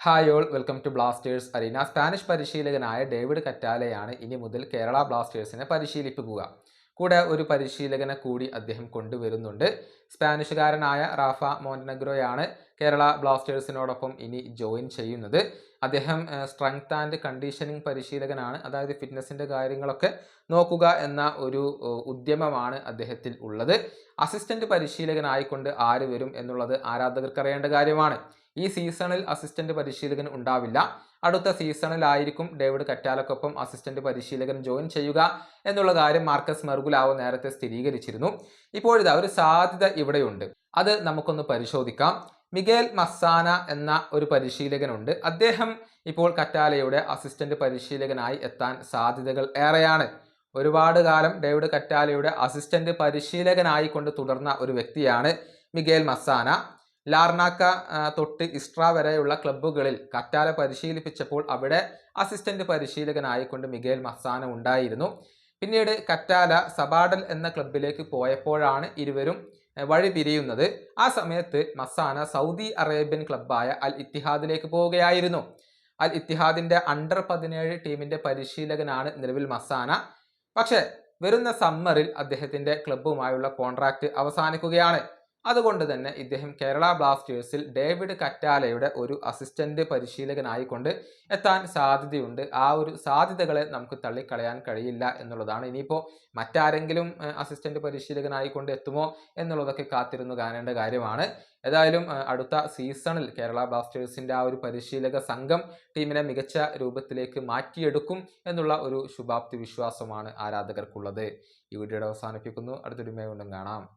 Hi all, welcome to Blasters arena. Spanish പരിശീലകനായ David കറ്റാലയാണ് ഇനി മുതൽ കേരള ബ്ലാസ്റ്റേഴ്സിനെ പരിശീലിപ്പിക്കുക. കൂടെ ഒരു പരിശീലകനെ കൂടി അദ്ദേഹം കൊണ്ടുവരുന്നുണ്ട്. സ്പാനിഷുകാരനായ റാഫ മോണ്ടനഗ്രോയാണ് കേരള ബ്ലാസ്റ്റേഴ്സിനോടൊപ്പം ഇനി ജോയിൻ ചെയ്യുന്നത്. അദ്ദേഹം സ്ട്രെങ്ത് ആൻഡ് കണ്ടീഷനിങ് പരിശീലകനാണ്. അതായത് ഫിറ്റ്നസിൻ്റെ കാര്യങ്ങളൊക്കെ നോക്കുക എന്ന ഒരു ഉദ്യമമാണ് അദ്ദേഹത്തിൽ ഉള്ളത്. അസിസ്റ്റന്റ് പരിശീലകനായിക്കൊണ്ട് ആര് വരും എന്നുള്ളത് ആരാധകർക്ക് അറിയേണ്ട കാര്യമാണ്. ഈ സീസണിൽ അസിസ്റ്റന്റ് പരിശീലകൻ ഉണ്ടാവില്ല. അടുത്ത സീസണിലായിരിക്കും ഡേവിഡ് കറ്റാലക്കൊപ്പം അസിസ്റ്റന്റ് പരിശീലകൻ ജോയിൻ ചെയ്യുക എന്നുള്ള കാര്യം മാർക്കസ് മെർഗുലാവോ നേരത്തെ സ്ഥിരീകരിച്ചിരുന്നു. ഇപ്പോഴിതാ ഒരു സാധ്യത ഇവിടെയുണ്ട്. അത് നമുക്കൊന്ന് പരിശോധിക്കാം. മിഗേൽ മസാന എന്ന ഒരു പരിശീലകനുണ്ട്. അദ്ദേഹം ഇപ്പോൾ കറ്റാലയുടെ അസിസ്റ്റന്റ് പരിശീലകനായി എത്താൻ സാധ്യതകൾ ഏറെയാണ്. ഒരുപാട് കാലം ഡേവിഡ് കറ്റാലയുടെ അസിസ്റ്റന്റ് പരിശീലകനായിക്കൊണ്ട് തുടർന്ന ഒരു വ്യക്തിയാണ് മിഗേൽ മസാന. ലാർനാക്ക തൊട്ട് ഇസ്ട്ര വരെയുള്ള ക്ലബ്ബുകളിൽ കറ്റാല പരിശീലിപ്പിച്ചപ്പോൾ അവിടെ അസിസ്റ്റന്റ് പരിശീലകനായിക്കൊണ്ട് മിഗേൽ മസാന ഉണ്ടായിരുന്നു. പിന്നീട് കറ്റാല സബാഡൽ എന്ന ക്ലബിലേക്ക് പോയപ്പോഴാണ് ഇരുവരും വഴി പിരിയുന്നത്. ആ സമയത്ത് മസാന സൗദി അറേബ്യൻ ക്ലബ്ബായ അൽ ഇത്തിഹാദിലേക്ക് പോവുകയായിരുന്നു. അൽ ഇത്തിഹാദിന്റെ അണ്ടർ 17 ടീമിന്റെ പരിശീലകനാണ് നിലവിൽ മസാന. പക്ഷേ വരുന്ന സമ്മറിൽ അദ്ദേഹത്തിന്റെ ക്ലബ്ബുമായുള്ള കോൺട്രാക്ട് അവസാനിക്കുകയാണ്. അതുകൊണ്ട് തന്നെ ഇദ്ദേഹം കേരള ബ്ലാസ്റ്റേഴ്സിൽ ഡേവിഡ് കറ്റാലയുടെ ഒരു അസിസ്റ്റന്റ് പരിശീലകനായിക്കൊണ്ട് എത്താൻ സാധ്യതയുണ്ട്. ആ ഒരു സാധ്യതകളെ നമുക്ക് തള്ളിക്കളയാൻ കഴിയില്ല എന്നുള്ളതാണ്. ഇനിയിപ്പോൾ മറ്റാരെങ്കിലും അസിസ്റ്റന്റ് പരിശീലകനായിക്കൊണ്ട് എത്തുമോ എന്നുള്ളതൊക്കെ കാത്തിരുന്നു കാണേണ്ട കാര്യമാണ്. ഏതായാലും അടുത്ത സീസണിൽ കേരള ബ്ലാസ്റ്റേഴ്സിന്റെ ആ ഒരു പരിശീലക സംഘം ടീമിനെ മികച്ച രൂപത്തിലേക്ക് മാറ്റിയെടുക്കും എന്നുള്ള ഒരു ശുഭാപ്തി വിശ്വാസമാണ് ആരാധകർക്കുള്ളത്. ഈ വീഡിയോയുടെ അവസാനിപ്പിക്കുന്നു. അടുത്തൊരു വീണ്ടും കാണാം.